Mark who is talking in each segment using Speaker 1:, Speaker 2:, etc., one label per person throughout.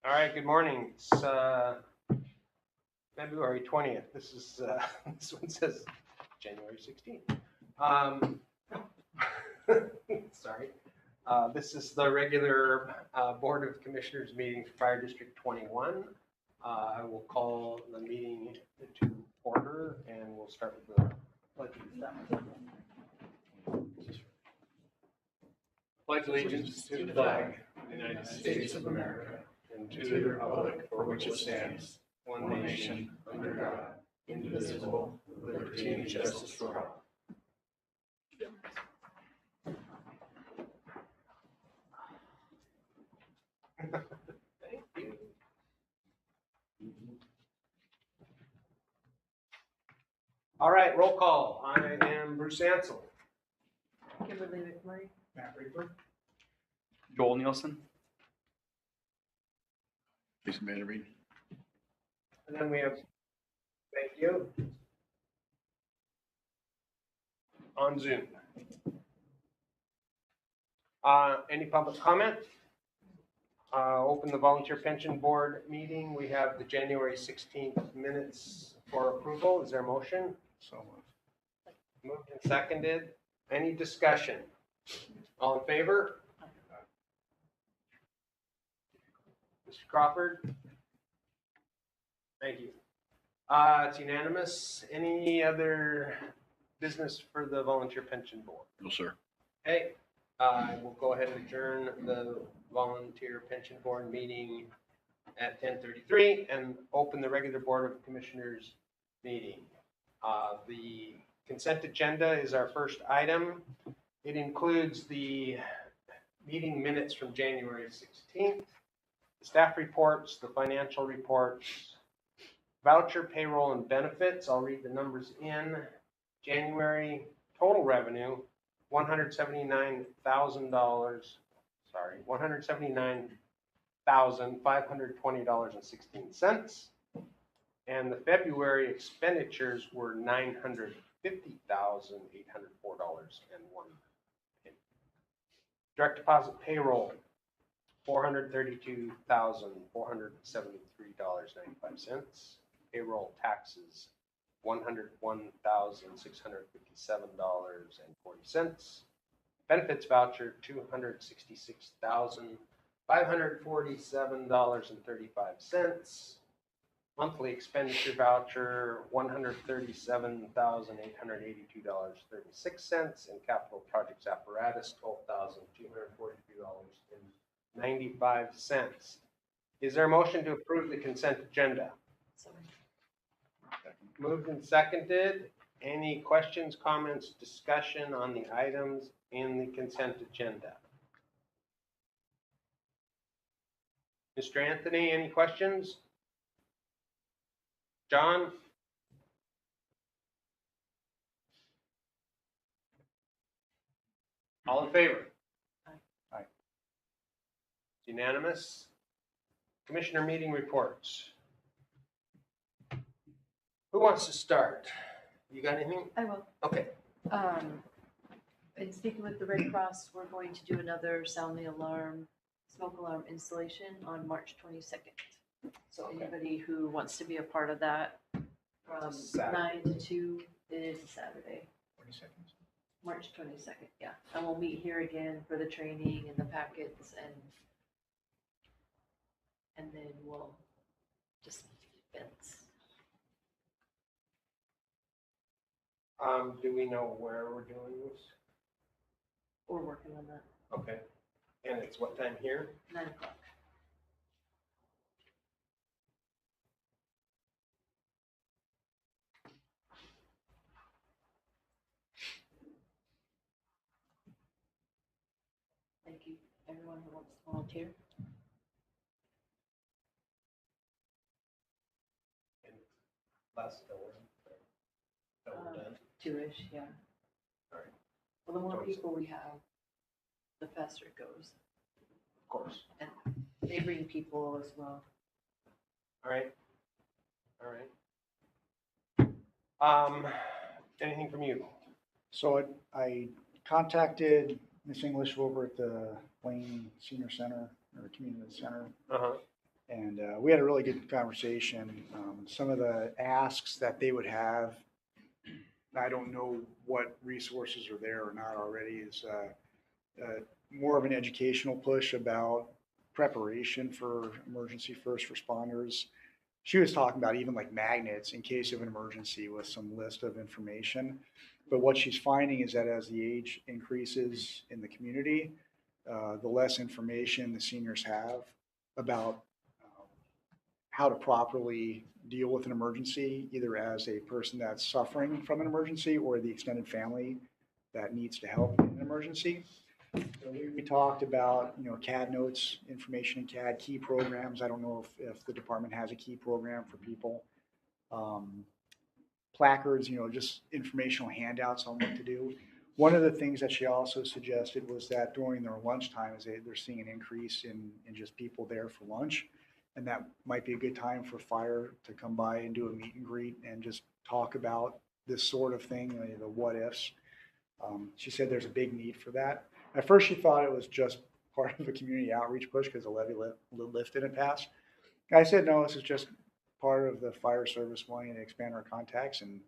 Speaker 1: All right, good morning. It's February 20th. This is this one says January 16th. Sorry. This is the regular Board of Commissioners meeting for Fire District 21. I will call the meeting to order and we'll start with the pledge of Pledge allegiance to the flag of the United States of America and to the republic for which it stands, one nation, under God, indivisible, with liberty and justice for all. Thank you. All right, roll call. I am Bruce Ansel.
Speaker 2: Kimberly McMurray.
Speaker 1: Matt Reaper.
Speaker 3: Joel Nielsen.
Speaker 4: Jason Vanderbeek.
Speaker 1: And then we have, thank you, on Zoom. Any public comment? Open the Volunteer Pension Board meeting. We have the January 16th minutes for approval. Is there a motion?
Speaker 4: So moved.
Speaker 1: Moved and seconded. Any discussion? All in favor? Mr. Crawford? Thank you. It's unanimous. Any other business for the Volunteer Pension Board?
Speaker 4: No, sir.
Speaker 1: Okay, we'll go ahead and adjourn the Volunteer Pension Board meeting at 10:33 and open the regular Board of Commissioners meeting. The consent agenda is our first item. It includes the meeting minutes from January 16th, the staff reports, the financial reports, voucher, payroll, and benefits. I'll read the numbers in. January total revenue, $179,520.16. And the February expenditures were $950,804.01. Direct deposit payroll, $432,473.95. Payroll taxes, $101,657.40. Benefits voucher, $266,547.35. Monthly expenditure voucher, $137,882.36. And capital projects apparatus, $12,243.95. Is there a motion to approve the consent agenda? Moved and seconded. Any questions, comments, discussion on the items in the consent agenda? Mr. Anthony, any questions? John? All in favor?
Speaker 4: Aye.
Speaker 1: Unanimous. Commissioner meeting reports. Who wants to start? You got anything?
Speaker 2: I will.
Speaker 1: Okay.
Speaker 2: In speaking with the Red Cross, we're going to do another sound the alarm, smoke alarm installation on March 22nd. So
Speaker 1: Okay.
Speaker 2: anybody who wants to be a part of that from
Speaker 1: Saturday.
Speaker 2: 9 to 2, it is a Saturday,
Speaker 4: 20 seconds.
Speaker 2: March 22nd. Yeah. And we'll meet here again for the training and the packets and then we'll just fence.
Speaker 1: Do we know where we're doing this?
Speaker 2: We're working on that.
Speaker 1: Okay. And it's what time here?
Speaker 2: 9 o'clock. Thank you, everyone who wants to volunteer.
Speaker 1: And less than we're done.
Speaker 2: 2-ish, yeah.
Speaker 1: All right.
Speaker 2: Well, the more
Speaker 1: 26.
Speaker 2: people we have, the faster it goes.
Speaker 1: Of course.
Speaker 2: And they bring people as well.
Speaker 1: All right. Anything from you?
Speaker 5: So I contacted Miss English over at the Wayne Senior Center or Community Center.
Speaker 1: Uh-huh.
Speaker 5: And we had a really good conversation. Some of the asks that they would have, I don't know what resources are there or not already, is more of an educational push about preparation for emergency first responders. She was talking about even like magnets in case of an emergency with some list of information. But what she's finding is that as the age increases in the community, the less information the seniors have about how to properly deal with an emergency, either as a person that's suffering from an emergency or the extended family that needs to help in an emergency. So we talked about, CAD notes, information in CAD, key programs. I don't know if the department has a key program for people. Placards, just informational handouts on what to do. One of the things that she also suggested was that during their lunchtime, they're seeing an increase in just people there for lunch. And that might be a good time for fire to come by and do a meet and greet and just talk about this sort of thing, the what ifs. She said there's a big need for that. At first, she thought it was just part of a community outreach push because the levy lift didn't pass. I said, no, this is just part of the fire service wanting to expand our contacts and,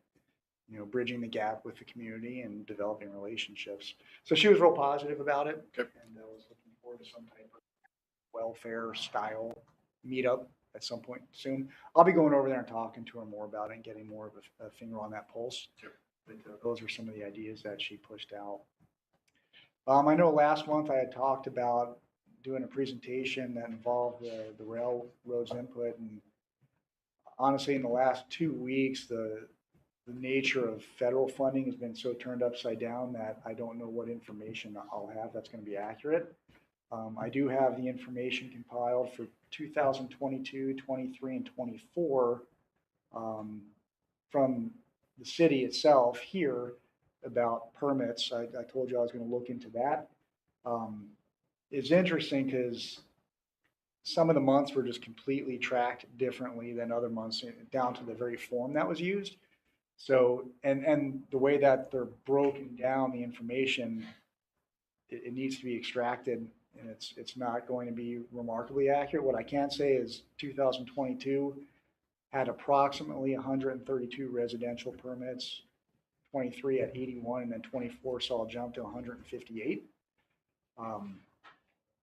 Speaker 5: bridging the gap with the community and developing relationships. So she was real positive about it.
Speaker 4: Okay.
Speaker 5: And I was looking forward to some type of welfare style meetup at some point soon. I'll be going over there and talking to her more about it and getting more of a finger on that pulse.
Speaker 4: Sure.
Speaker 5: But those are some of the ideas that she pushed out. I know last month I had talked about doing a presentation that involved the railroad's input, and honestly, in the last 2 weeks, the nature of federal funding has been so turned upside down that I don't know what information I'll have that's going to be accurate. I do have the information compiled for 2022, 23, and 24 from the city itself here about permits. I told you I was going to look into that. It's interesting because some of the months were just completely tracked differently than other months, down to the very form that was used. So, and the way that they're broken down, the information, it needs to be extracted, and it's not going to be remarkably accurate. What I can say is 2022 had approximately 132 residential permits, 23 at 81, and then 24 saw a jump to 158.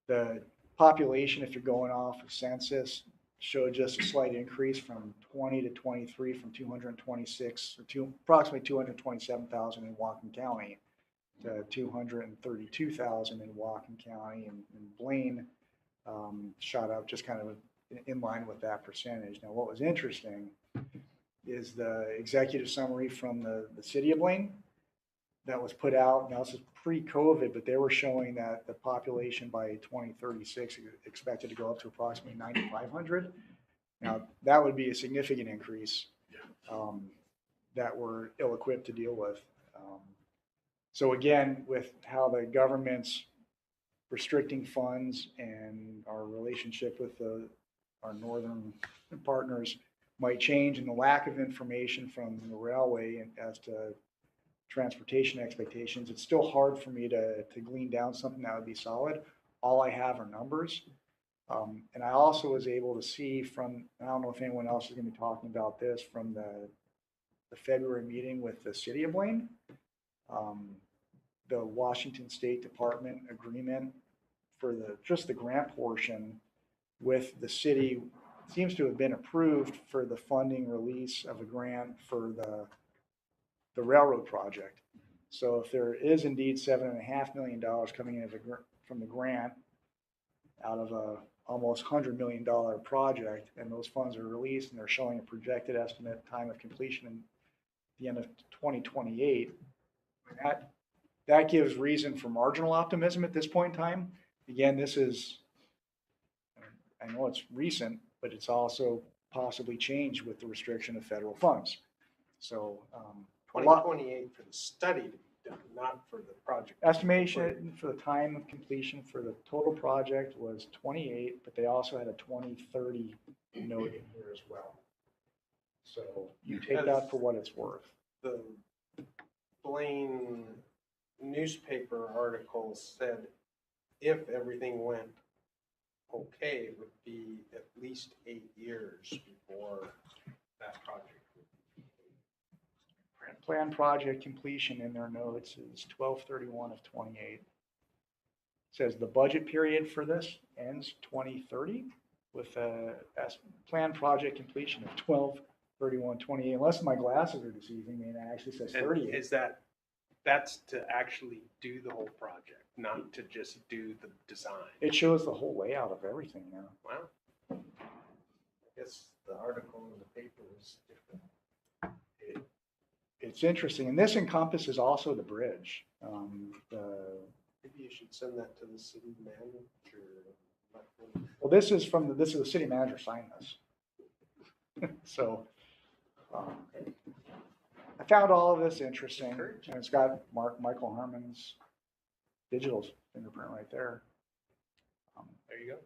Speaker 5: The population, if you're going off of census, showed just a slight increase from 20 to 23, from 226 or approximately 227,000 in Whatcom County to 232,000 in Whatcom County, and Blaine shot up just kind of in line with that percentage. Now, what was interesting is the executive summary from the city of Blaine that was put out. Now, this is pre-COVID, but they were showing that the population by 2036 is expected to go up to approximately 9,500. Now, that would be a significant increase that we're ill-equipped to deal with. So again, with how the government's restricting funds and our relationship with our northern partners might change, and the lack of information from the railway as to transportation expectations, it's still hard for me to glean down something that would be solid. All I have are numbers. And I also was able to see from, I don't know if anyone else is going to be talking about this, from the February meeting with the city of Blaine, the Washington State Department agreement for just the grant portion with the city seems to have been approved for the funding release of a grant for the railroad project. So if there is indeed $7.5 million coming in from the grant out of a almost $100 million project, and those funds are released and they're showing a projected estimate time of completion in the end of 2028, that gives reason for marginal optimism at this point in time. Again, this is, I know it's recent, but it's also possibly changed with the restriction of federal funds. So
Speaker 1: 2028 for the study to be done, not for the project.
Speaker 5: Estimation for the time of completion for the total project was 28, but they also had a 2030 note in here as well. So you take that for what it's worth.
Speaker 1: The Blaine newspaper article said if everything went okay, it would be at least 8 years before that project.
Speaker 5: Plan project completion in their notes is 12/31 of 28. Says the budget period for this ends 2030 with a planned project completion of 12/31/28. Unless my glasses are deceiving me, and it actually says
Speaker 1: And
Speaker 5: 38.
Speaker 1: is that's to actually do the whole project, not to just do the design?
Speaker 5: It shows the whole layout of everything now.
Speaker 1: Wow. I guess the article in the paper was different.
Speaker 5: It's interesting, and this encompasses also the bridge.
Speaker 1: Maybe you should send that to the city manager.
Speaker 5: Well, this is the city manager signed this. So, I found all of this interesting, and it's got Michael Harmon's digital fingerprint right there.
Speaker 1: There you go.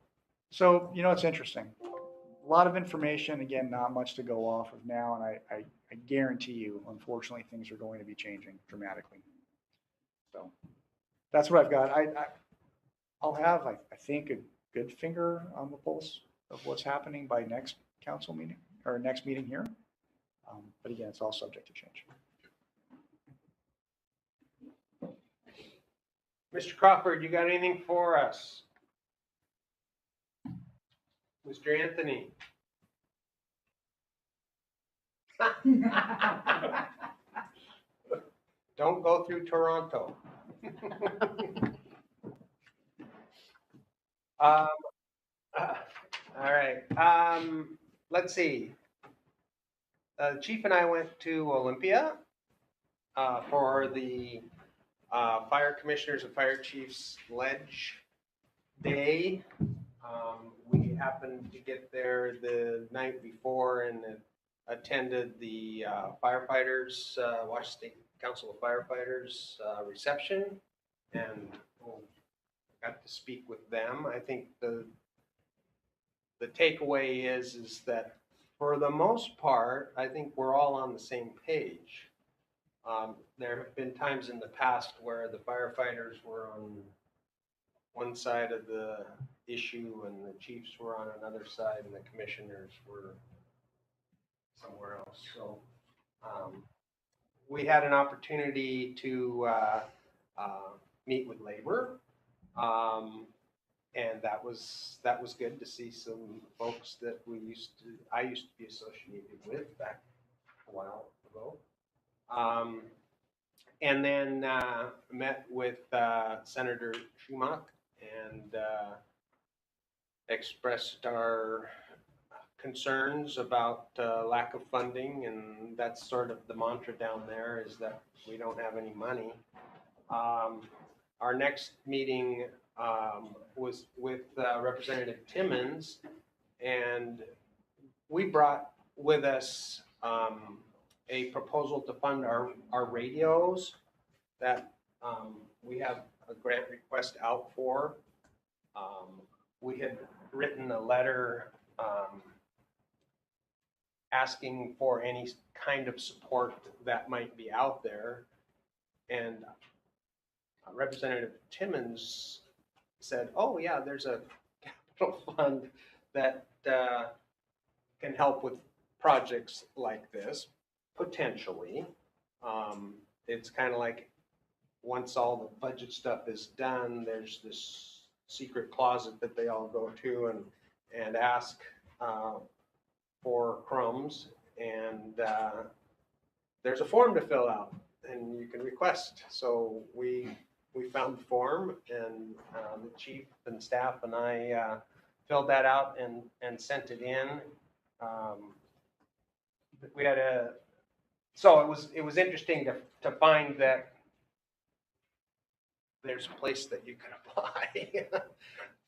Speaker 5: So, it's interesting. A lot of information, again, not much to go off of now, and I guarantee you, unfortunately, things are going to be changing dramatically. So, that's what I've got. I'll have, I think, a good finger on the pulse of what's happening by next council meeting, or next meeting here. But again, it's all subject to change.
Speaker 1: Mr. Crawford, you got anything for us? Mr. Anthony? Don't go through Toronto. All right. Let's see. Chief and I went to Olympia for the Fire Commissioners and Fire Chiefs Ledge Day. We happened to get there the night before and attended the firefighters, Washington State Council of Firefighters reception, and got to speak with them. I think the takeaway is that for the most part, I think we're all on the same page. There have been times in the past where the firefighters were on one side of the issue and the chiefs were on another side and the commissioners were somewhere else. So we had an opportunity to meet with labor. And that was good to see some folks that I used to be associated with back a while ago. And then met with Senator Schumacher and expressed our concerns about lack of funding, and that's sort of the mantra down there, is that we don't have any money. Our next meeting was with Representative Timmons, and we brought with us a proposal to fund our radios that we have a grant request out for. We had written a letter asking for any kind of support that might be out there, and Representative Timmons said, oh yeah, there's a capital fund that can help with projects like this, potentially. It's kind of like once all the budget stuff is done, there's this secret closet that they all go to and ask for crumbs, and there's a form to fill out and you can request. So we found the form, and the chief and staff and I filled that out and sent it in. We had so it was interesting to find that there's a place that you can apply.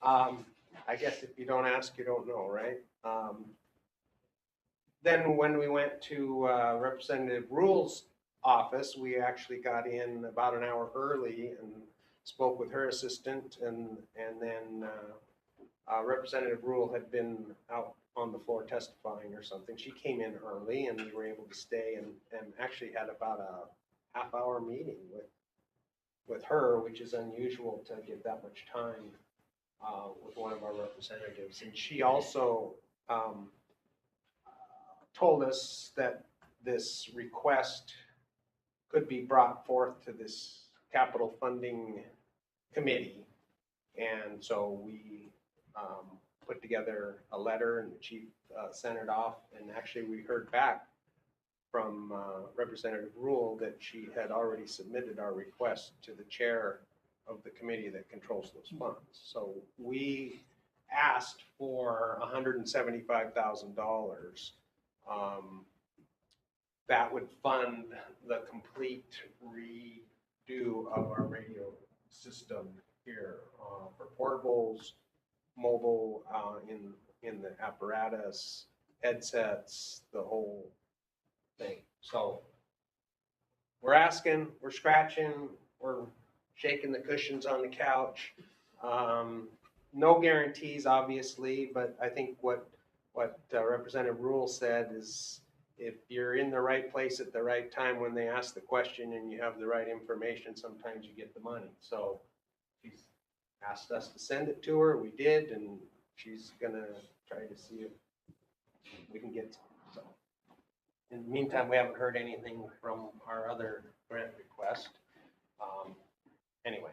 Speaker 1: I guess if you don't ask, you don't know, right? Then when we went to Representative Rule's office, we actually got in about an hour early and spoke with her assistant, and then Representative Rule had been out on the floor testifying or something. She came in early, and we were able to stay and actually had about a half-hour meeting with her, which is unusual to get that much time with one of our representatives. And she also told us that this request could be brought forth to this capital funding committee. And so we put together a letter and the chief sent it off. And actually we heard back from Representative Rule that she had already submitted our request to the chair of the committee that controls those funds. So we asked for $175,000. That would fund the complete redo of our radio system here for portables, mobile in the apparatus, headsets, the whole thing. So we're asking, we're scratching, we're shaking the cushions on the couch. No guarantees, obviously, but I think what Representative Rule said is if you're in the right place at the right time when they ask the question and you have the right information, sometimes you get the money. So she's asked us to send it to her. We did, and she's gonna try to see if we can get some. So in the meantime, we haven't heard anything from our other grant request. Anyway,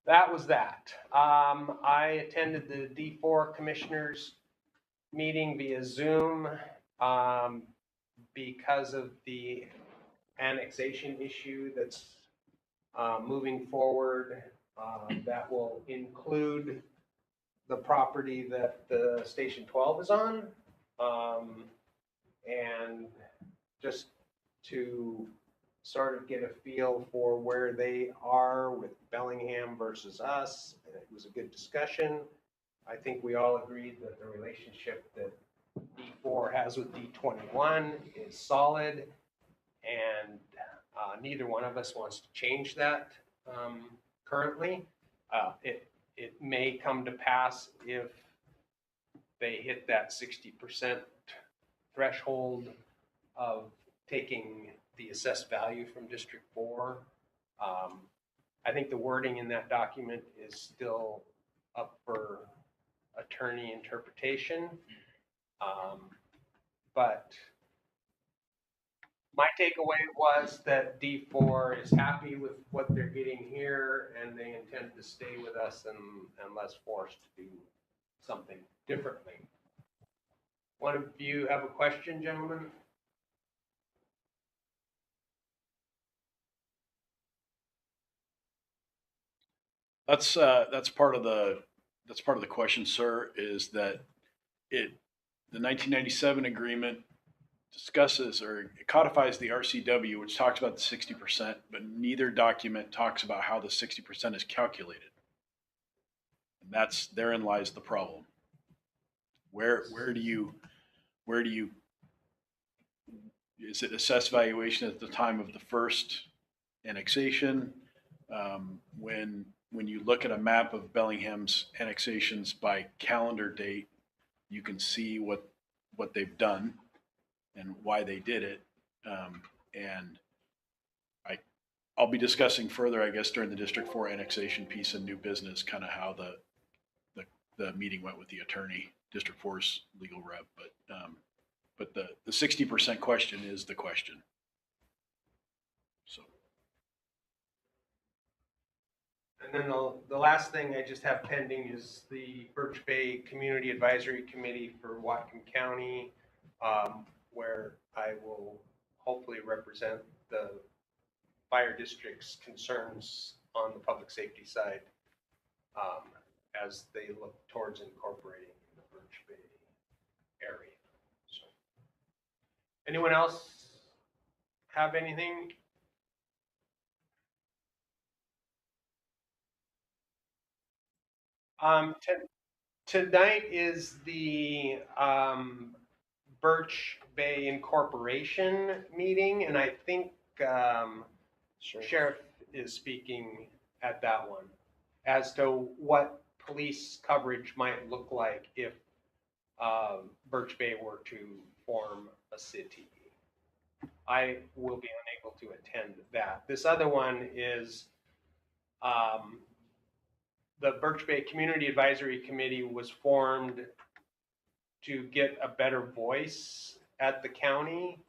Speaker 1: that was that. I attended the D4 commissioners meeting via Zoom because of the annexation issue that's moving forward. That will include the property that the Station 12 is on. And just to sort of get a feel for where they are with Bellingham versus us. It was a good discussion. I think we all agreed that the relationship that D4 has with D21 is solid, and neither one of us wants to change that currently. It may come to pass if they hit that 60% threshold of taking the assessed value from District 4. I think the wording in that document is still up for attorney interpretation. But my takeaway was that D4 is happy with what they're getting here and they intend to stay with us unless forced to do something differently. One of you have a question, gentlemen?
Speaker 4: That's part of the question, sir, is that the 1997 agreement discusses or codifies the RCW, which talks about the 60%, but neither document talks about how the 60% is calculated. And therein lies the problem. Where do you is it assessed valuation at the time of the first annexation? When you look at a map of Bellingham's annexations by calendar date, you can see what they've done and why they did it. And I'll be discussing further, I guess, during the District 4 annexation piece and new business, kind of how the meeting went with the attorney, District 4's legal rep. But the 60% question is the question. So.
Speaker 1: And then the last thing I just have pending is the Birch Bay Community Advisory Committee for Whatcom County, where I will hopefully represent the fire district's concerns on the public safety side as they look towards incorporating the Birch Bay area. So, anyone else have anything? Tonight is the Birch Bay Incorporation meeting, and I think Sheriff is speaking at that one as to what police coverage might look like if Birch Bay were to form a city. I will be unable to attend that. This other one is the Birch Bay Community Advisory Committee was formed to get a better voice at the county.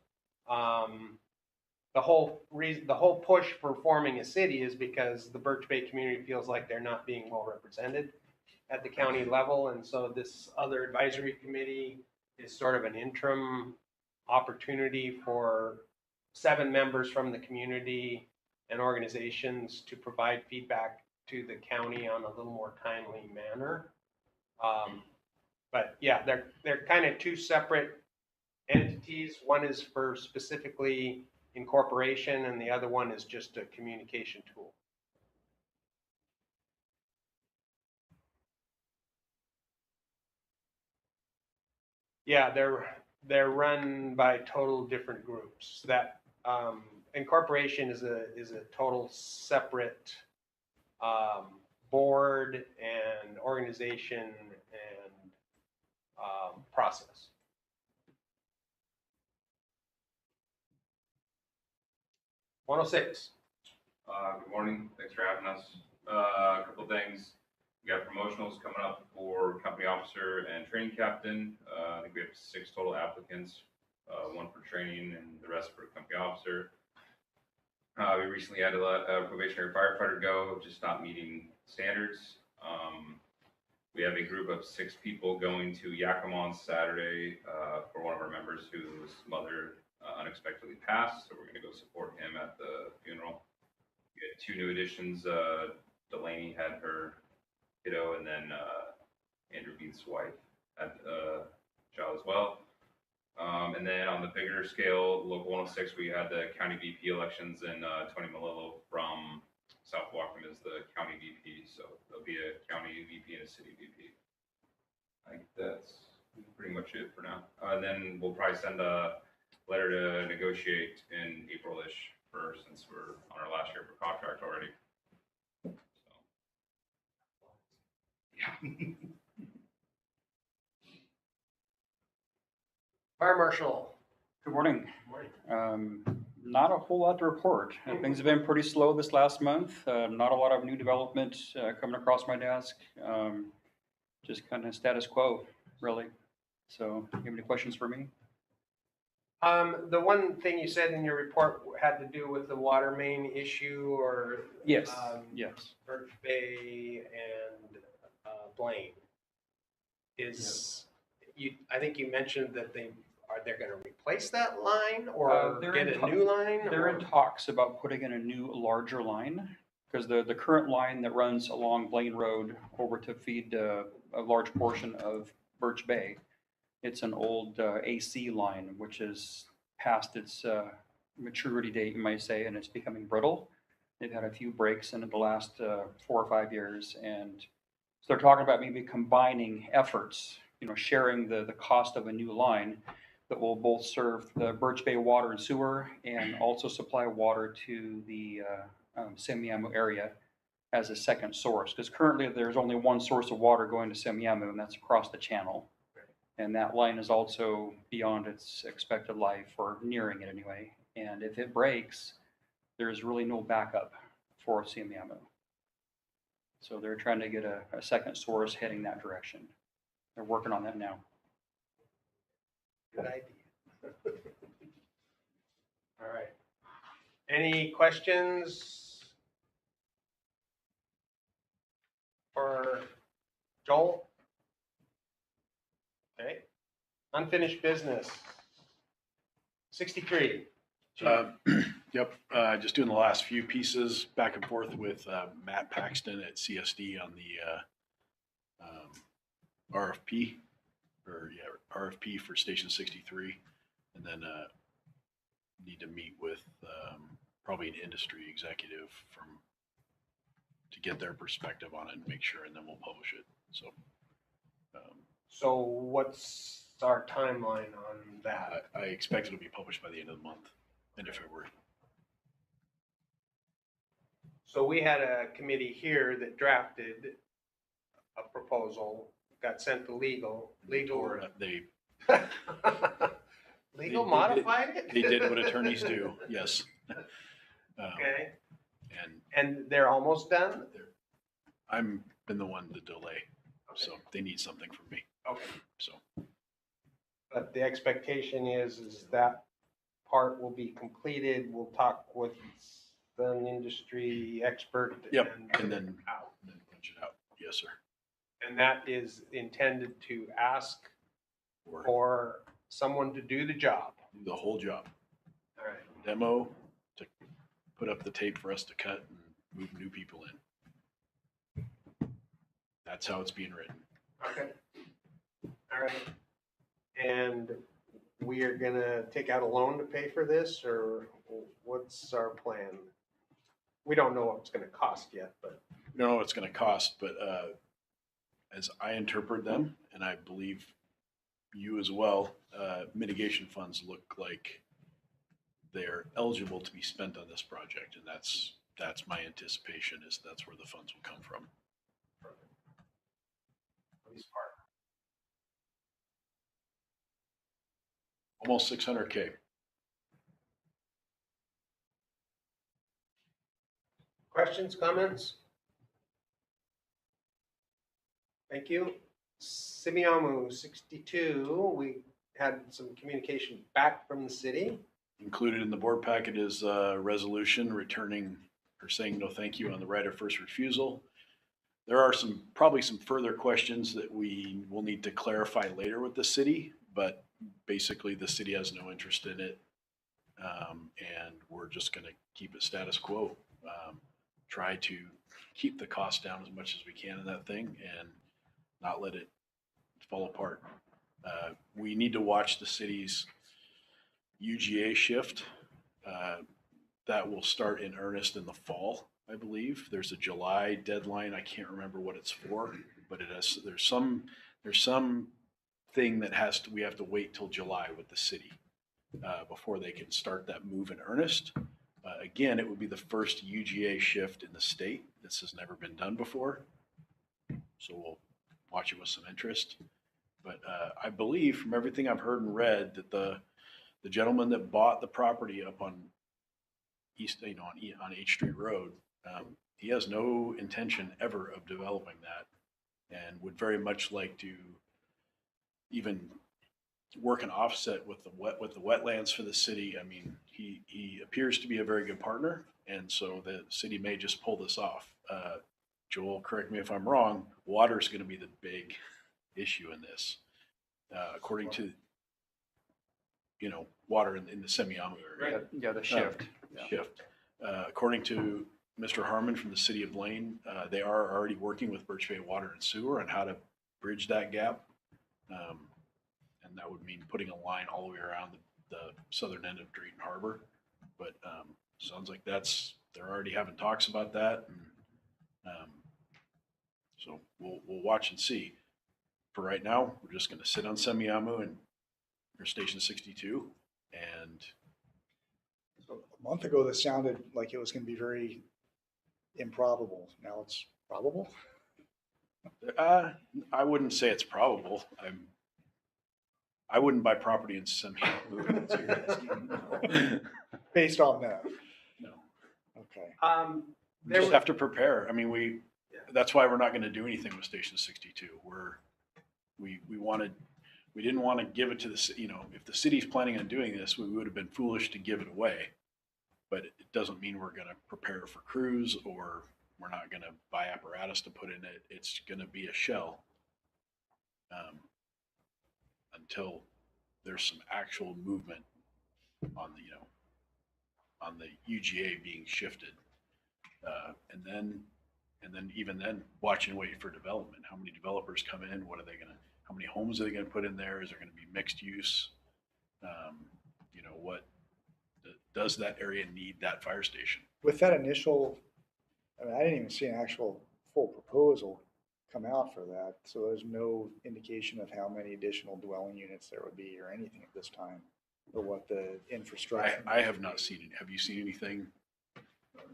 Speaker 1: The whole push for forming a city is because the Birch Bay community feels like they're not being well represented at the county level. And so this other advisory committee is sort of an interim opportunity for 7 members from the community and organizations to provide feedback to the county on a little more timely manner. But yeah, they're kind of 2 separate entities. One is for specifically incorporation, and the other one is just a communication tool. Yeah, they're run by total different groups. That incorporation is a total separate board and organization and process. (106)
Speaker 6: Good morning. Thanks for having us. A couple things. We got promotionals coming up for company officer and training captain. I think we have 6 total applicants, 1 for training and the rest for company officer. We recently had a probationary firefighter go, just not meeting standards. We have a group of 6 people going to Yakima on Saturday for one of our members whose mother unexpectedly passed, so we're going to go support him at the funeral. We had 2 new additions. Delaney had her kiddo, and then Andrew Beath's wife had a child as well. And then on the bigger scale, Local 106, we had the county VP elections, and Tony Malillo from South Wacom is the county VP, so there'll be a county VP and a city VP. I think that's pretty much it for now. And then we'll probably send a letter to negotiate in April-ish since we're on our last year for contract already. So, yeah.
Speaker 1: Fire Marshal.
Speaker 3: Good morning.
Speaker 1: Morning.
Speaker 3: Not a whole lot to report. Things have been pretty slow this last month. Not a lot of new development coming across my desk. Just kind of status quo, really. So, you have any questions for me?
Speaker 1: The one thing you said in your report had to do with the water main issue, or
Speaker 3: Yes. Yes.
Speaker 1: Birch Bay and Blaine. I think you mentioned that they're going to replace that line or get a new line?
Speaker 3: They're in talks about putting in a new, larger line, because the current line that runs along Blaine Road over to feed a large portion of Birch Bay, it's an old AC line, which is past its maturity date, you might say, and it's becoming brittle. They've had a few breaks in it the last 4 or 5 years, and so they're talking about maybe combining efforts, sharing the cost of a new line that will both serve the Birch Bay water and sewer and also supply water to the Semiahmoo area as a second source. Because currently there's only one source of water going to Semiahmoo, and that's across the channel. And that line is also beyond its expected life, or nearing it anyway. And if it breaks, there's really no backup for Semiahmoo. So they're trying to get a second source heading that direction. They're working on that now.
Speaker 1: Good idea. All right. Any questions for Joel? Okay. Unfinished business. 63.
Speaker 4: Yep, just doing the last few pieces back and forth with Matt Paxton at CSD on the RFP, RFP for Station 63, and then need to meet with probably an industry executive to get their perspective on it and make sure, and then we'll publish it.
Speaker 1: So what's our timeline on that?
Speaker 4: I expect it'll be published by the end of the month, end of February.
Speaker 1: So we had a committee here that drafted a proposal, got sent to legal.
Speaker 4: They
Speaker 1: Legal modified it?
Speaker 4: They did what attorneys do, yes.
Speaker 1: Okay.
Speaker 4: And
Speaker 1: And they're almost done?
Speaker 4: I'm been the one to delay. So they need something from me.
Speaker 1: Okay.
Speaker 4: So
Speaker 1: But the expectation is that part will be completed. We'll talk with an industry expert.
Speaker 4: Yep,
Speaker 1: and
Speaker 4: and then
Speaker 1: out.
Speaker 4: punch it out. Yes, sir.
Speaker 1: And that is intended to ask
Speaker 4: Or
Speaker 1: for someone to do the job.
Speaker 4: do the whole job.
Speaker 1: All right.
Speaker 4: Demo, to put up the tape for us to cut and move new people in. That's how it's being written.
Speaker 1: Okay. All right. And we are gonna take out a loan to pay for this, or what's our plan? We don't know what it's gonna cost yet, but.
Speaker 4: We don't know what it's going to cost, but as I interpret them, and I believe you as well, mitigation funds look like they're eligible to be spent on this project, and that's my anticipation is that's where the funds will come from.
Speaker 1: Police part.
Speaker 4: Almost 600K.
Speaker 1: Questions, comments? Thank you. Simiamu 62, we had some communication back from the city.
Speaker 4: Included in the board packet is a resolution returning or saying no thank you on the right of first refusal. There are probably some further questions that we will need to clarify later with the city, but basically the city has no interest in it. And we're just going to keep it status quo. Try to keep the cost down as much as we can in that thing and not let it fall apart. We need to watch the city's UGA shift. That will start in earnest in the fall, I believe. There's a July deadline. I can't remember what it's for, but there's some thing that we have to wait till July with the city before they can start that move in earnest. Again, it would be the first UGA shift in the state. This has never been done before. So we'll watch it with some interest. But I believe from everything I've heard and read that the gentleman that bought the property up on on H Street Road, he has no intention ever of developing that and would very much like to even work an offset with the wetlands for the city. I mean, he appears to be a very good partner, and so the city may just pull this off. Joel, correct me if I'm wrong, water is going to be the big issue in this, according to, water in the Semiahmoo area.
Speaker 3: Yeah, the shift.
Speaker 4: Shift. According to Mr. Harmon from the city of Blaine, they are already working with Birch Bay Water and Sewer on how to bridge that gap. And that would mean putting a line all the way around the southern end of Drayton Harbor. But sounds like they're already having talks about that. And, so we'll watch and see. For right now, we're just going to sit on Semiahmoo and Station 62. And
Speaker 5: So a month ago, this sounded like it was going to be very improbable. Now it's probable.
Speaker 4: I wouldn't say it's probable. I wouldn't buy property in Semiahmoo.
Speaker 5: Based on that.
Speaker 4: No.
Speaker 5: Okay.
Speaker 4: We just have to prepare. I mean, that's why we're not going to do anything with Station 62. We didn't want to give it to if the city's planning on doing this, we would have been foolish to give it away. But it doesn't mean we're going to prepare for crews or we're not going to buy apparatus to put in it. It's going to be a shell until there's some actual movement on the UGA being shifted. And then even then, watch and wait for development. How many developers come in? How many homes are they going to put in there? Is there going to be mixed use? Does that area need that fire station?
Speaker 5: With that initial, I didn't even see an actual full proposal come out for that. So there's no indication of how many additional dwelling units there would be or anything at this time, or what the infrastructure.
Speaker 4: I have not seen it. Have you seen anything?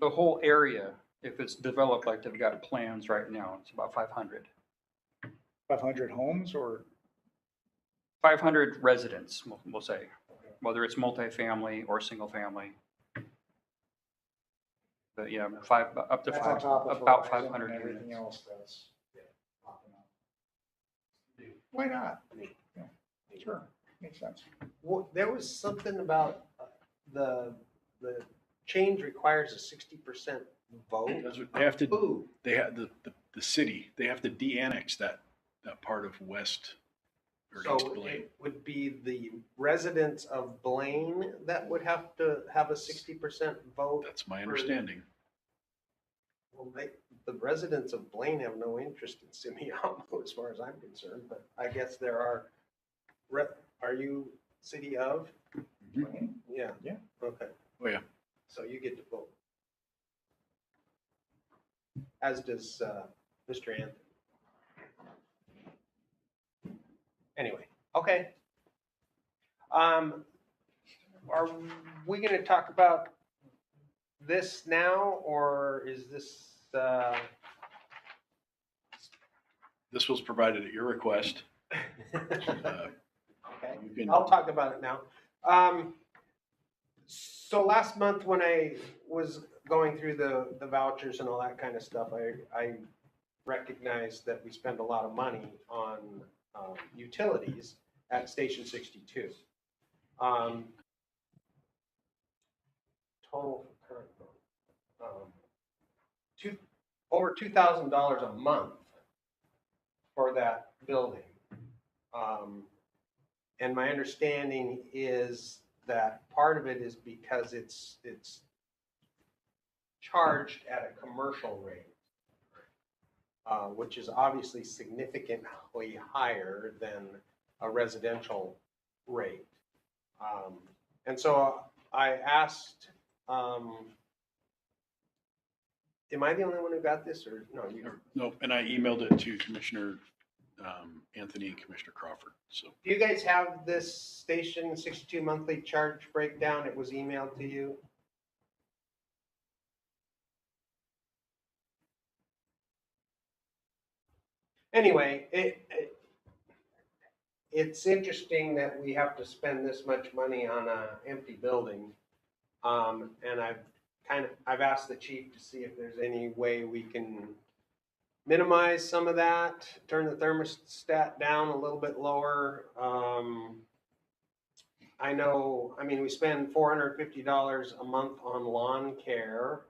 Speaker 3: The whole area, if it's developed like they've got plans right now, it's about 500.
Speaker 5: 500 homes or?
Speaker 3: 500 residents, we'll say, whether it's multifamily or single family. But yeah, up to
Speaker 5: That's on top of
Speaker 3: about
Speaker 5: Verizon
Speaker 3: 500
Speaker 5: and everything
Speaker 3: units.
Speaker 5: else that's Why not? Yeah, sure, makes sense.
Speaker 1: Well, there was something about the change requires a 60% vote.
Speaker 4: That's what they have to,
Speaker 1: Who?
Speaker 4: they have the city, they have to de-annex that part of West or East
Speaker 1: So
Speaker 4: Blaine.
Speaker 1: it would be the residents of Blaine that would have to have a 60% vote.
Speaker 4: That's my understanding.
Speaker 1: Well, the residents of Blaine have no interest in Simiamo as far as I'm concerned, but I guess there are, are you city of?
Speaker 4: Mhm.
Speaker 1: Yeah.
Speaker 5: Yeah.
Speaker 1: Okay.
Speaker 4: Oh, yeah.
Speaker 1: So you get to vote. As does Mr. Anthony. Anyway, okay. Are we gonna talk about this now, or is this,
Speaker 4: This was provided at your request.
Speaker 1: Okay,
Speaker 4: You can-
Speaker 1: I'll talk about it now. So last month when I was going through the vouchers and all that kind of stuff, I recognized that we spend a lot of money on utilities at Station 62. Total current, over $2,000 a month for that building. And my understanding is that part of it is because it's charged at a commercial rate, which is obviously significantly higher than a residential rate. And so I asked, am I the only one who got this, or no?
Speaker 4: No, and I emailed it to Commissioner Anthony and Commissioner Crawford, so.
Speaker 1: Do you guys have this Station 62 monthly charge breakdown? It was emailed to you. Anyway, it's interesting that we have to spend this much money on an empty building. And I've asked the chief to see if there's any way we can minimize some of that, turn the thermostat down a little bit lower. I know, I mean, we spend $450 a month on lawn care.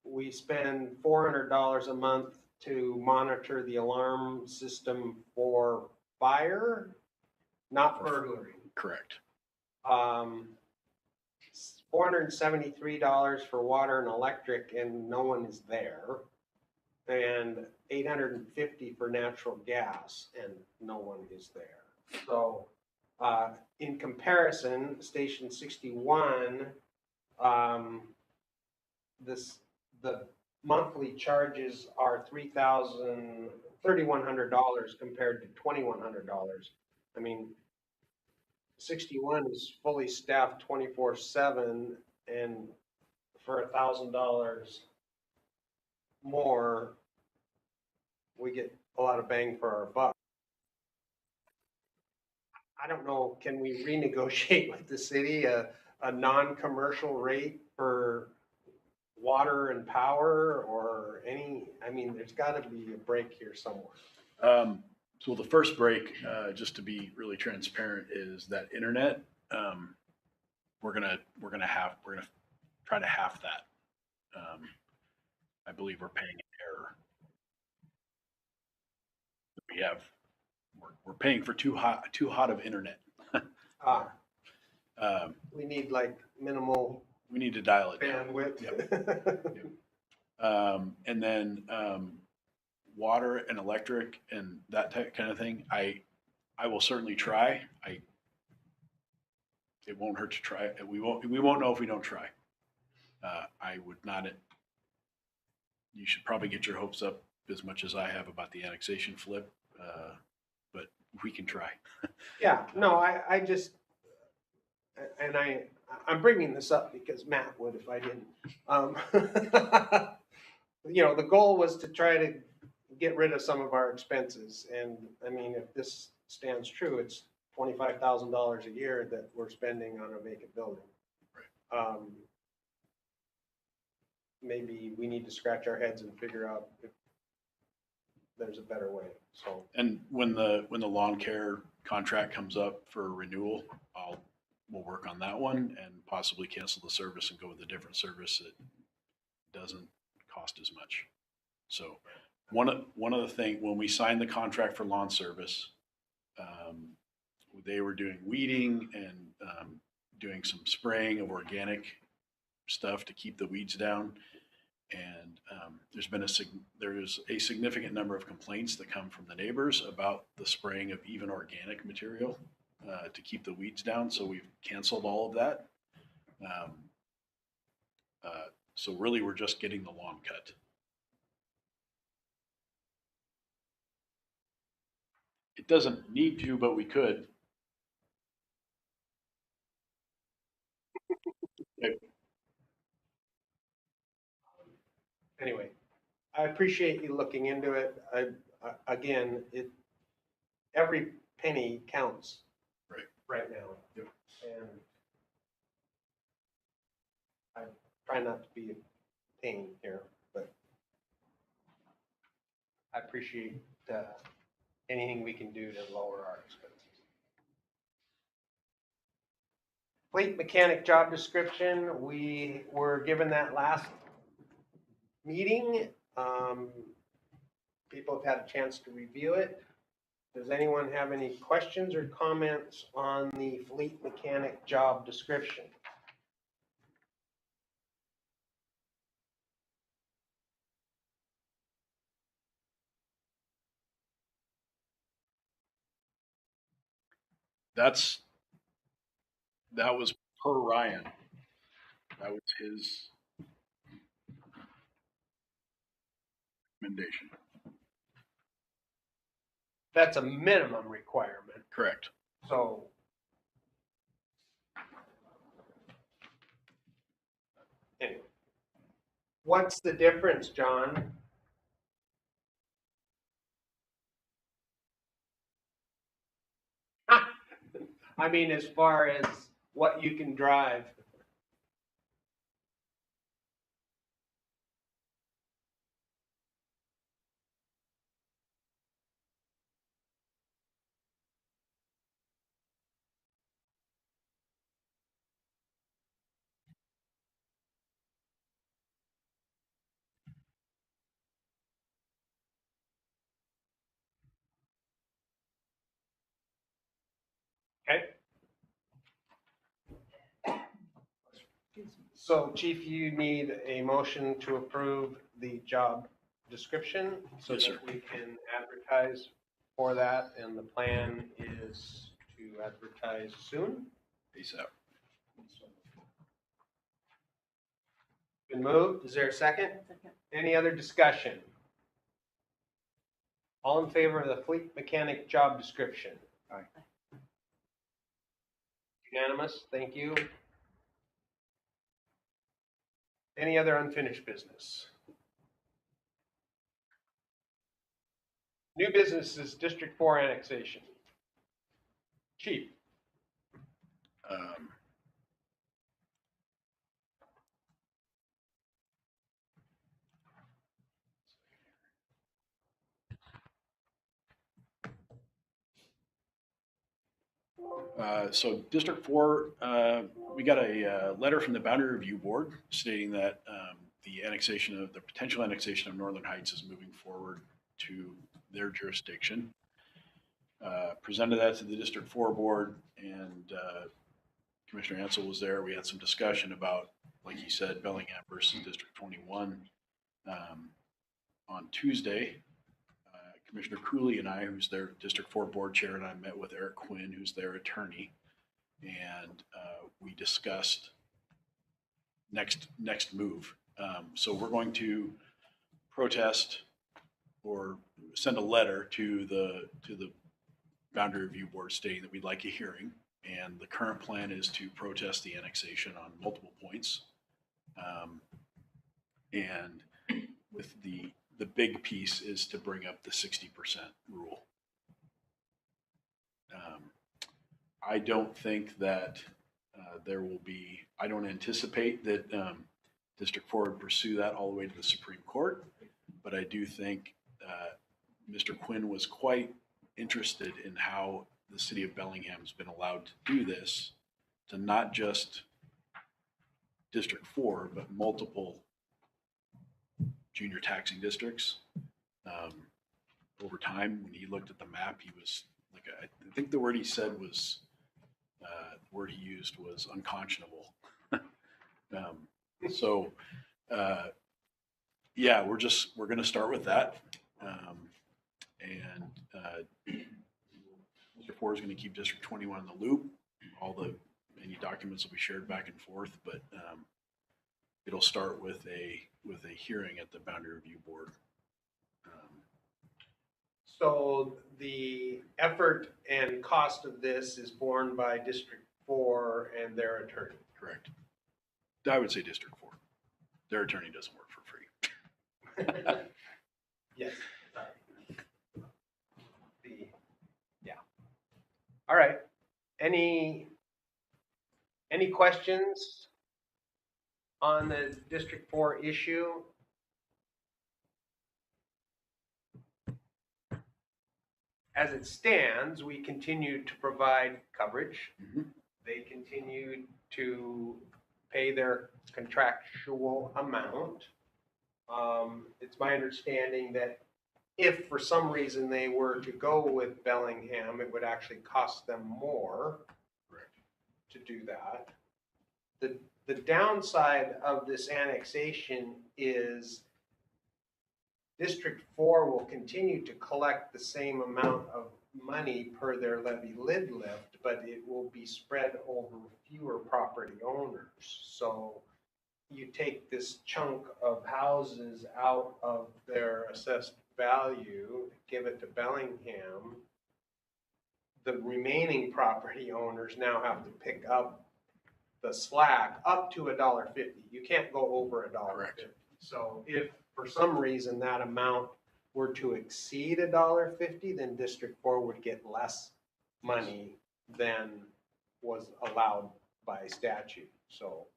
Speaker 1: We spend $400 a month to monitor the alarm system for fire, not burglary.
Speaker 4: Correct.
Speaker 1: $473 for water and electric, and no one is there. And $850 for natural gas, and no one is there. So, in comparison, Station 61, the monthly charges are $3,100 compared to $2,100. I mean, 61 is fully staffed 24/7, and for $1,000 more, we get a lot of bang for our buck. I don't know, can we renegotiate with the city a non-commercial rate for water and power, or any, I mean, there's gotta be a break here somewhere.
Speaker 4: So the first break, just to be really transparent, is that internet. We're gonna try to half that. I believe we're paying an error. We're paying for too hot of internet.
Speaker 1: We need like minimal
Speaker 4: We need to dial it down.
Speaker 1: bandwidth.
Speaker 4: And then water and electric and that kind of thing. I will certainly try. It won't hurt to try. We won't know if we don't try. I would not. You should probably get your hopes up as much as I have about the annexation flip, but we can try.
Speaker 1: Yeah, no, I just, and I'm bringing this up because Matt would if I didn't. You know, the goal was to try to get rid of some of our expenses, and I mean, if this stands true, it's $25,000 a year that we're spending on a vacant building. Maybe we need to scratch our heads and figure out if there's a better way, so.
Speaker 4: And when the lawn care contract comes up for renewal, we'll work on that one and possibly cancel the service and go with a different service that doesn't cost as much. So one of the things, when we signed the contract for lawn service, they were doing weeding and doing some spraying of organic stuff to keep the weeds down. And there's a significant number of complaints that come from the neighbors about the spraying of even organic material to keep the weeds down. So we've canceled all of that. So really, we're just getting the lawn cut. It doesn't need to, but we could.
Speaker 1: Anyway, I appreciate you looking into it. Again, every penny counts.
Speaker 4: Right.
Speaker 1: Right now.
Speaker 4: Yep.
Speaker 1: And I try not to be a pain here, but I appreciate anything we can do to lower our expenses. Fleet mechanic job description, we were given that last meeting. People have had a chance to review it. Does anyone have any questions or comments on the fleet mechanic job description?
Speaker 4: That was per Ryan. That was his recommendation.
Speaker 1: That's a minimum requirement,
Speaker 4: Correct.
Speaker 1: so. Anyway, what's the difference, John? I mean, as far as what you can drive. Okay. So Chief, you need a motion to approve the job description so
Speaker 4: Yes, sir.
Speaker 1: that we can advertise for that, and the plan is to advertise soon.
Speaker 4: ASAP.
Speaker 1: Been moved. Is there a second?
Speaker 2: Second.
Speaker 1: Any other discussion? All in favor of the fleet mechanic job description?
Speaker 5: Aye.
Speaker 1: Unanimous, thank you. Any other unfinished business? New businesses, District 4 annexation. Chief.
Speaker 4: So District 4, we got a letter from the Boundary Review Board stating that the potential annexation of Northern Heights is moving forward to their jurisdiction. Presented that to the District 4 Board, and Commissioner Ansel was there. We had some discussion about, like he said, Bellingham versus District 21. On Tuesday, Commissioner Cooley and I, who's their District 4 Board Chair, and I met with Eric Quinn, who's their attorney, and we discussed next move. So we're going to protest or send a letter to the Boundary Review Board stating that we'd like a hearing, and the current plan is to protest the annexation on multiple points. And with the big piece is to bring up the 60% rule. I don't think that I don't anticipate that District 4 would pursue that all the way to the Supreme Court, but I do think Mr. Quinn was quite interested in how the city of Bellingham's been allowed to do this, to not just District 4, but multiple junior taxing districts. Over time, when he looked at the map, he was like, I think the word he said was, the word he used was unconscionable. So, yeah, we're going to start with that. And Mr. 4 is going to keep District 21 in the loop. Any documents will be shared back and forth, but it'll start with a hearing at the Boundary Review Board.
Speaker 1: So the effort and cost of this is borne by District 4 and their attorney.
Speaker 4: Correct. I would say District 4. Their attorney doesn't work for free.
Speaker 1: Yes. Yeah. All right. Any questions on the District 4 issue? As it stands, we continue to provide coverage.
Speaker 4: Mhm.
Speaker 1: They continue to pay their contractual amount. It's my understanding that if for some reason they were to go with Bellingham, it would actually cost them more
Speaker 4: Correct.
Speaker 1: to do that. The downside of this annexation is District 4 will continue to collect the same amount of money per their levy lid lift, but it will be spread over fewer property owners. So you take this chunk of houses out of their assessed value, give it to Bellingham, the remaining property owners now have to pick up the slack up to $1.50. You can't go over $1.50.
Speaker 4: Correct.
Speaker 1: So if for some reason that amount were to exceed $1.50, then District 4 would get less money than was allowed by statute. So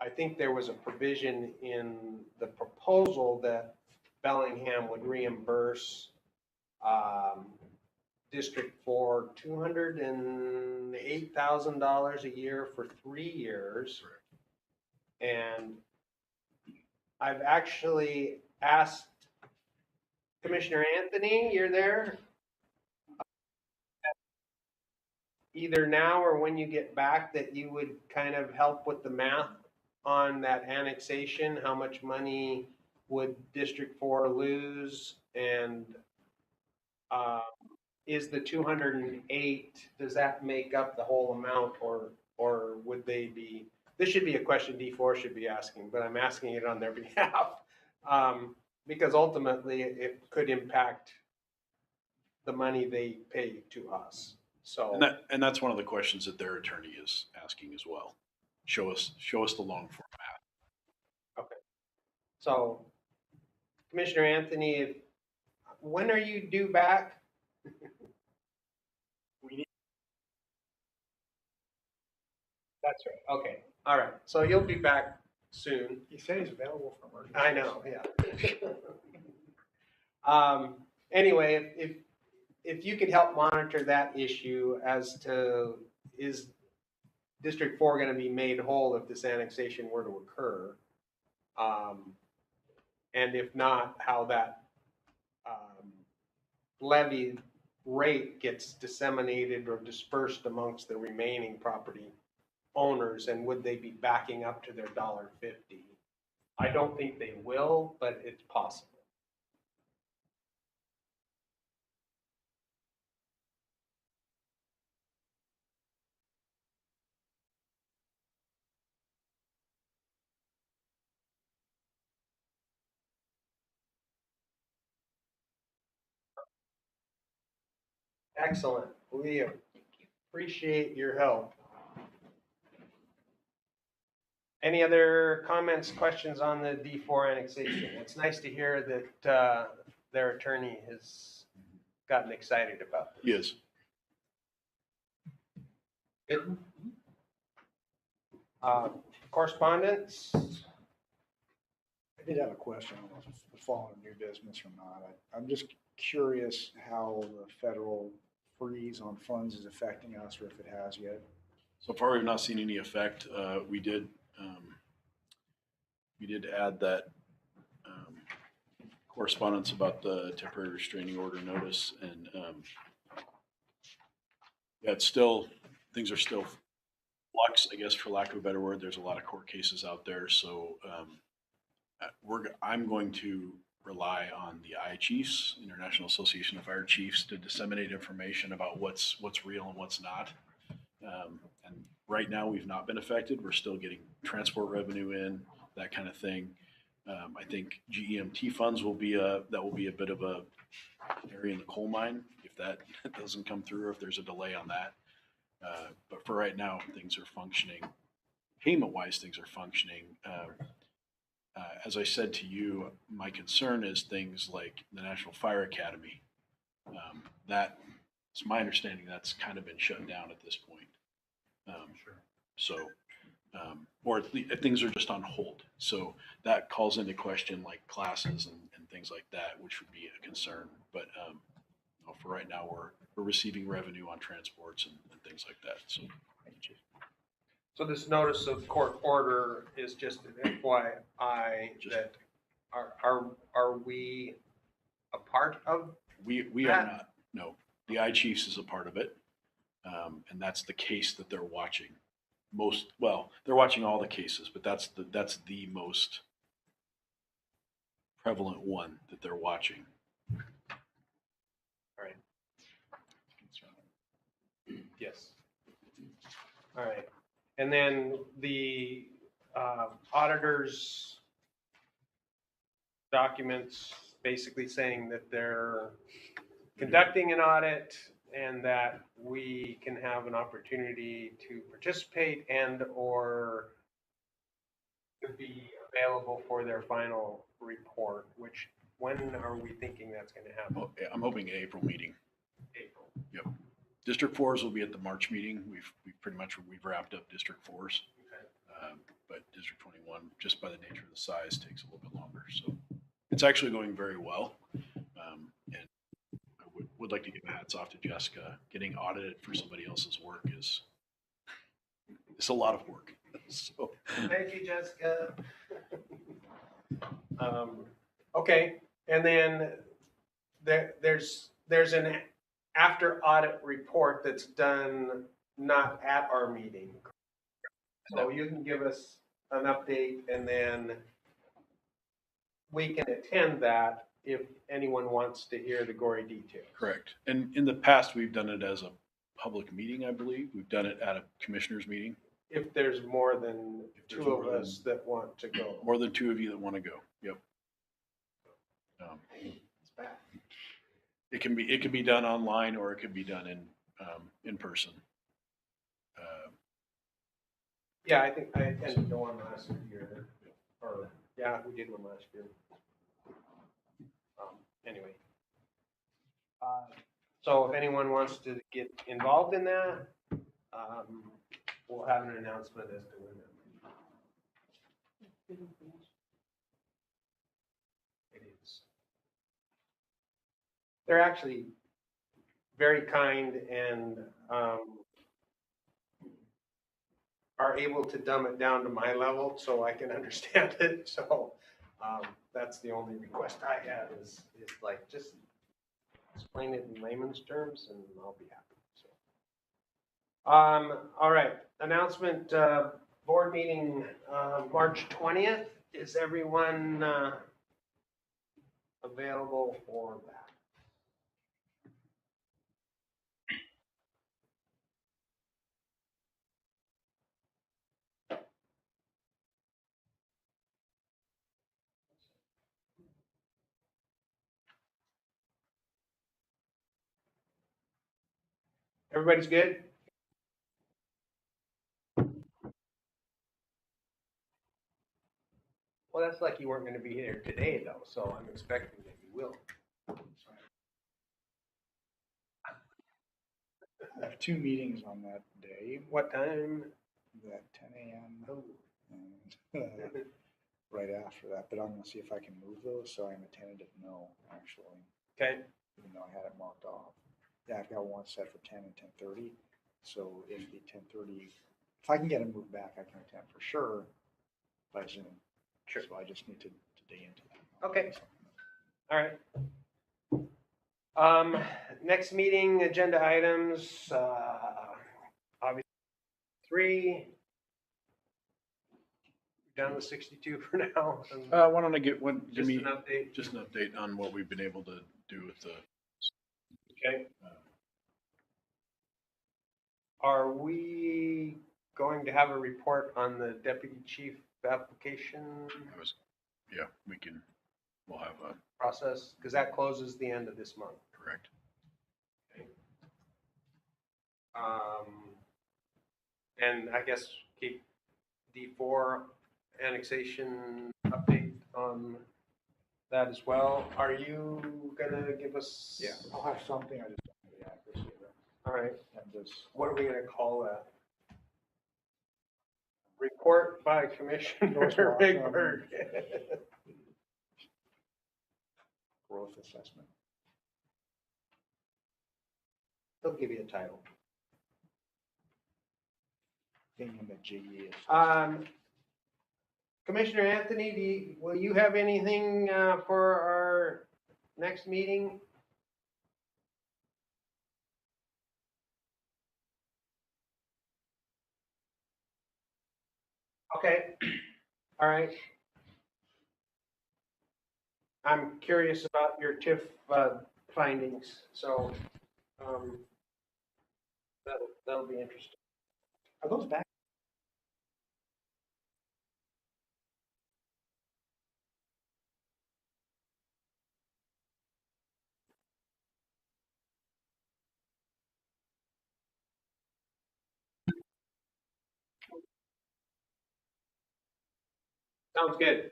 Speaker 1: I think there was a provision in the proposal that Bellingham would reimburse District 4 $208,000 a year for 3 years. And I've actually asked Commissioner Anthony, you're there? Either now or when you get back, that you would kind of help with the math on that annexation, how much money would District 4 lose? And is the 208, does that make up the whole amount, or would they be, this should be a question D4 should be asking, but I'm asking it on their behalf. Because ultimately it could impact the money they pay to us. So
Speaker 4: And that's one of the questions that their attorney is asking as well. Show us the long form math.
Speaker 1: okay. So Commissioner Anthony, when are you due back? That's right. Okay. All right. So you'll be back soon.
Speaker 5: He said he's available for emergency.
Speaker 1: I know, yeah. Anyway, if you could help monitor that issue as to, is District 4 going to be made whole if this annexation were to occur? And if not, how that levy rate gets disseminated or dispersed amongst the remaining property owners, and would they be backing up to their $1.50? I don't think they will, but it's possible. Excellent. We appreciate your help. Any other comments, questions on the D4 annexation? It's nice to hear that their attorney has gotten excited about this.
Speaker 4: Yes.
Speaker 1: Good. Correspondence?
Speaker 5: I did have a question, I don't know if it's falling under new business or not. I'm just curious how the federal freeze on funds is affecting us, or if it has yet.
Speaker 4: So far, we've not seen any effect. We did add that correspondence about the temporary restraining order notice, and yeah, it's still, things are still flux, I guess, for lack of a better word. There's a lot of court cases out there, so I'm going to rely on the IChiefs, International Association of Fire Chiefs, to disseminate information about what's real and what's not. And right now, we've not been affected. We're still getting transport revenue in, that kind of thing. I think GEMT funds will be a bit of a area in the coal mine if that doesn't come through, or if there's a delay on that. But for right now, things are functioning. Payment-wise, things are functioning. As I said to you, my concern is things like the National Fire Academy. That, it's my understanding, that's kind of been shut down at this point. So, or things are just on hold. So that calls into question like classes and things like that, which would be a concern. But for right now, we're receiving revenue on transports and things like that. So,
Speaker 1: So this notice of court order is just an FYI that are we a part of?
Speaker 4: we are not. No, the IChiefs is a part of it, and that's the case that they're watching. They're watching all the cases, but that's the most prevalent one that they're watching.
Speaker 1: All right. Yes. All right. And then the auditor's documents basically saying that they're conducting an audit and that we can have an opportunity to participate and or to be available for their final report, which, when are we thinking that's going to happen?
Speaker 4: I'm hoping an April meeting.
Speaker 1: April.
Speaker 4: Yep. District 4s will be at the March meeting. We've wrapped up District 4s.
Speaker 1: Okay.
Speaker 4: But District 21, just by the nature of the size, takes a little bit longer. So it's actually going very well. And I would like to give hats off to Jessica. Getting audited for somebody else's work is a lot of work. So
Speaker 1: Thank you, Jessica. Okay, and then there's an after audit report that's done not at our meeting. So you can give us an update, and then we can attend that if anyone wants to hear the gory details.
Speaker 4: correct. And in the past, we've done it as a public meeting, I believe. We've done it at a commissioners meeting.
Speaker 1: If there's more than two of us that want to go.
Speaker 4: More than 2 of you that want to go. Yep.
Speaker 1: It's bad.
Speaker 4: It can be done online, or it can be done in person.
Speaker 1: Yeah, I think I attended the one last year, or, yeah, we did one last year. Anyway. So if anyone wants to get involved in that, we'll have an announcement as to when it is. They're actually very kind and are able to dumb it down to my level so I can understand it. So that's the only request I have is like, just explain it in layman's terms and I'll be happy. So, all right, announcement, board meeting, March 20th. Is everyone available for that? Everybody's good? Well, that's like you weren't going to be here today, though, so I'm expecting that you will.
Speaker 5: I have 2 meetings on that day,
Speaker 1: What time?
Speaker 5: at 10 a.m.
Speaker 1: Oh.
Speaker 5: and right after that, but I'm gonna see if I can move those, so I'm a tentative no, actually,
Speaker 1: Okay,
Speaker 5: even though I had it marked off. Yeah, I've got one set for 10 and 10:30, so if the 10:30, if I can get them moved back, I can attend for sure by Zoom.
Speaker 1: Sure.
Speaker 5: So I just need to dig into that.
Speaker 1: Okay. all right. Next meeting agenda items, obviously 3. Down to 62 for now.
Speaker 4: Why don't I give
Speaker 1: Just
Speaker 4: me
Speaker 1: an update.
Speaker 4: just an update on what we've been able to do with the.
Speaker 1: Okay. Are we going to have a report on the deputy chief application
Speaker 4: We'll have a,
Speaker 1: process? Because that closes the end of this month.
Speaker 4: correct.
Speaker 1: And I guess keep D4 annexation update on that as well. Are you gonna give us?
Speaker 5: Yeah, I'll have something, I just don't have the accuracy of it.
Speaker 1: All right.
Speaker 5: And just,
Speaker 1: What are we gonna call that? Report by Commissioner
Speaker 5: North Walk,
Speaker 1: Bigberg.
Speaker 5: growth assessment.
Speaker 1: They'll give you a title.
Speaker 5: Thingamajiggy.
Speaker 1: Commissioner Anthony, will you have anything for our next meeting? Okay, all right. I'm curious about your TIF findings, so that'll be interesting.
Speaker 5: Are those back?
Speaker 1: Sounds good.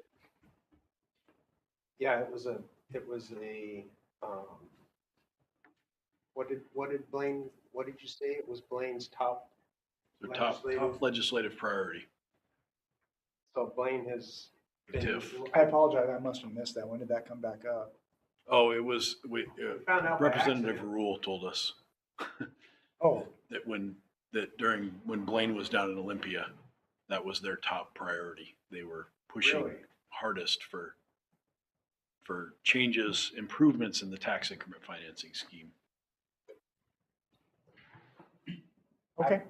Speaker 1: Yeah, it was a, what did Blaine, what did you say? It was Blaine's top,
Speaker 4: Their top legislative priority,
Speaker 1: so Blaine has been.
Speaker 4: TIF.
Speaker 5: I apologize, I must have missed that. When did that come back up?
Speaker 4: Oh, it was,
Speaker 1: Found out by
Speaker 4: Representative
Speaker 1: accident.
Speaker 4: Rule told us
Speaker 5: Oh,
Speaker 4: that when Blaine was down in Olympia, that was their top priority. They were pushing
Speaker 1: Really?
Speaker 4: hardest for changes, improvements in the tax increment financing scheme.
Speaker 5: okay,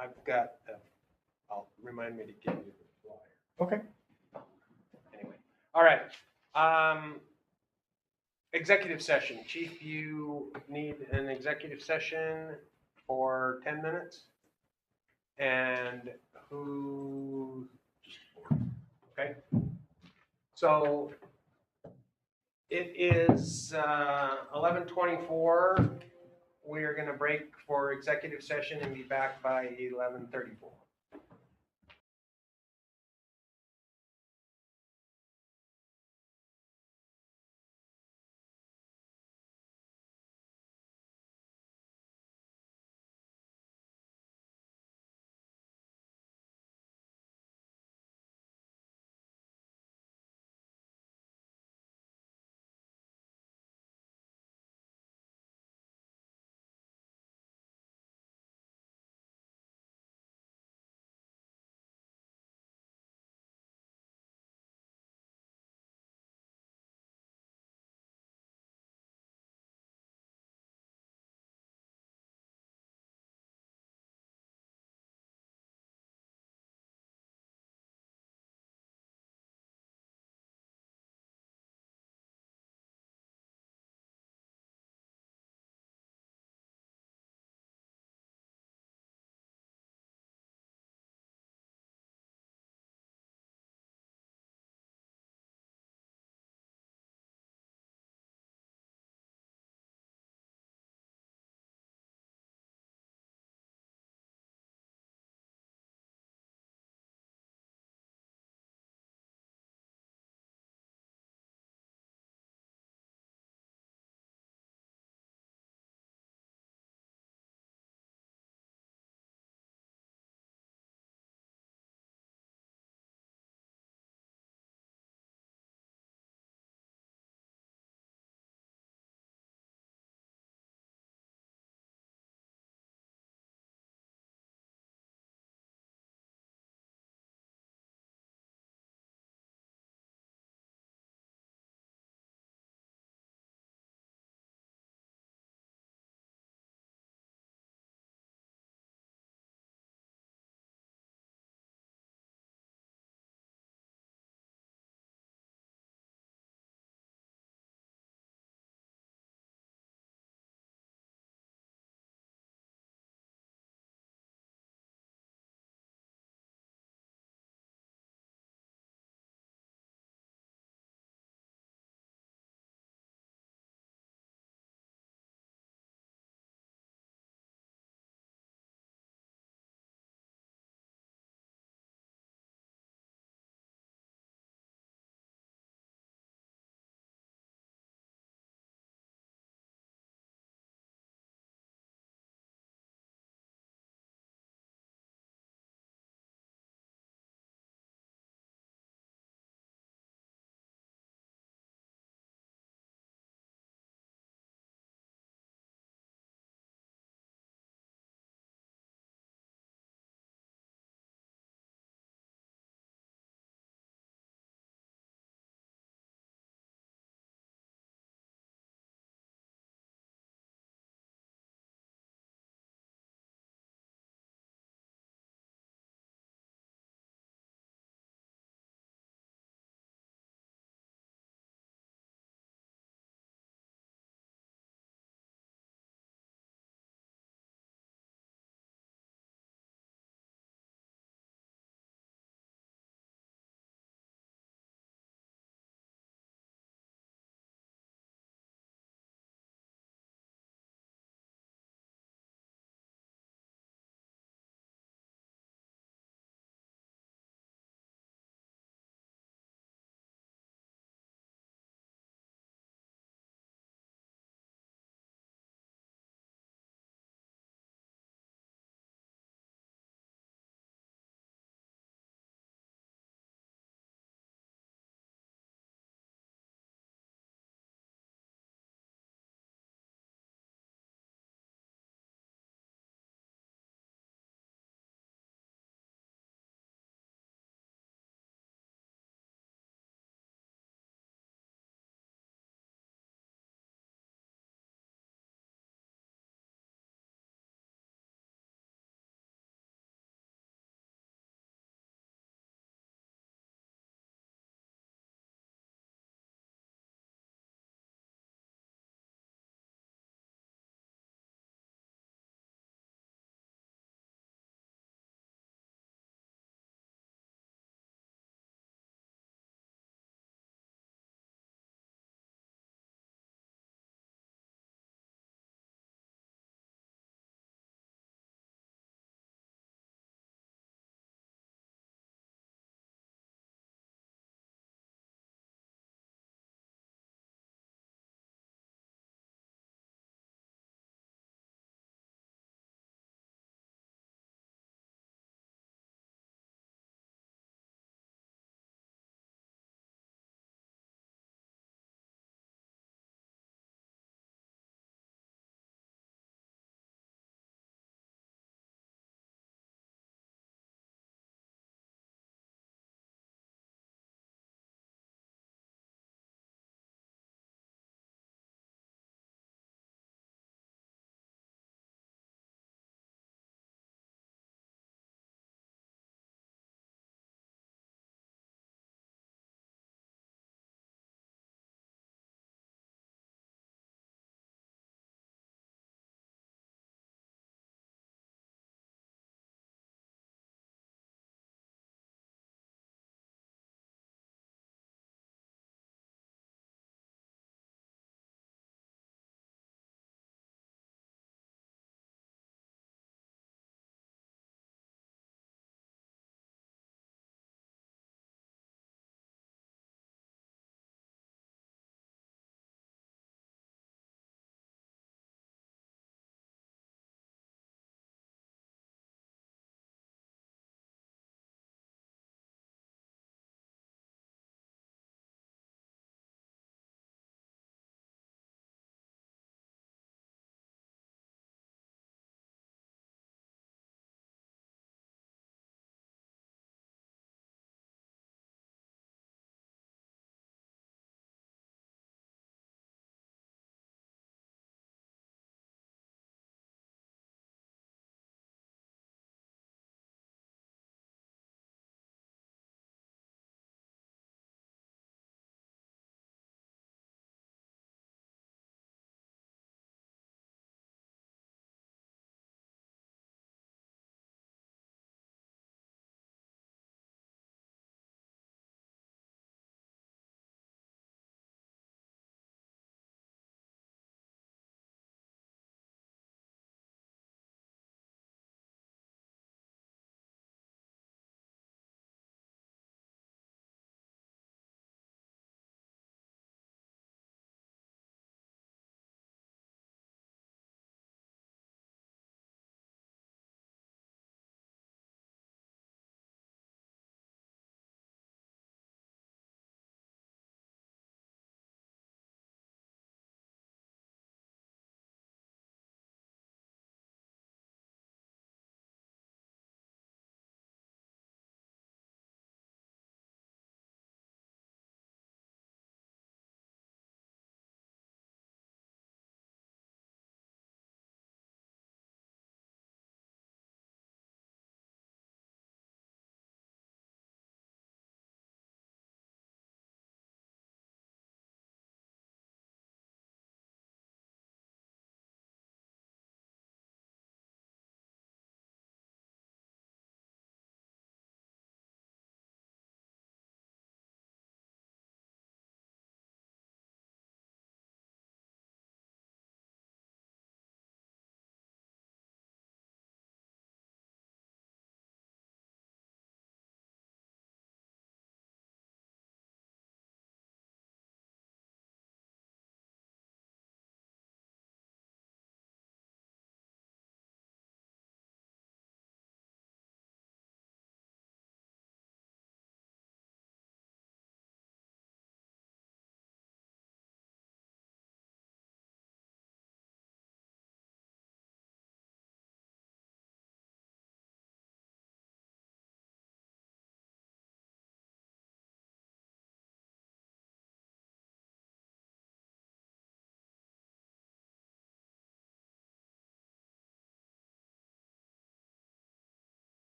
Speaker 1: I've got, I'll remind me to give you the flyer.
Speaker 5: okay.
Speaker 1: Anyway, all right. Executive session. Chief, you need an executive session for 10 minutes? And who? Okay. So it is 11:24. We are going to break for executive session and be back by 11:34.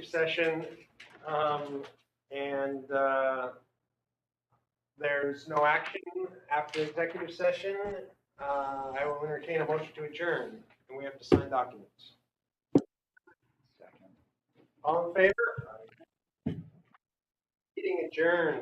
Speaker 1: session, and there's no action after executive session. I will entertain a motion to adjourn, and we have to sign documents.
Speaker 5: Second.
Speaker 1: All in favor? Meeting adjourned.